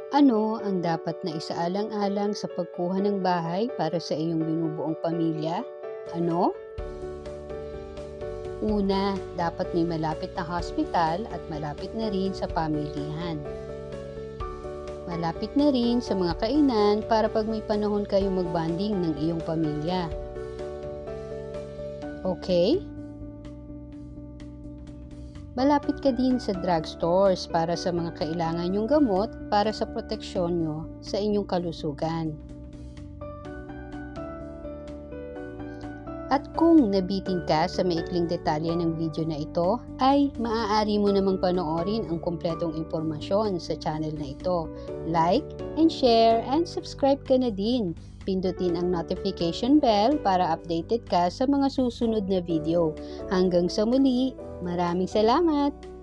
Ano ang dapat na isaalang-alang sa pagkuha ng bahay para sa iyong binubuong pamilya? Ano? Una, dapat may malapit na hospital at malapit na rin sa pamilihan. Malapit na rin sa mga kainan para pag may panahon kayo magbanding ng iyong pamilya. Okay? Malapit ka din sa drugstores para sa mga kailangan yung gamot para sa proteksyon nyo sa inyong kalusugan. At kung nabitin ka sa maikling detalye ng video na ito, ay maaari mo namang panoorin ang kumpletong impormasyon sa channel na ito. Like and share and subscribe ka na din. Pindutin ang notification bell para updated ka sa mga susunod na video. Hanggang sa muli, maraming salamat!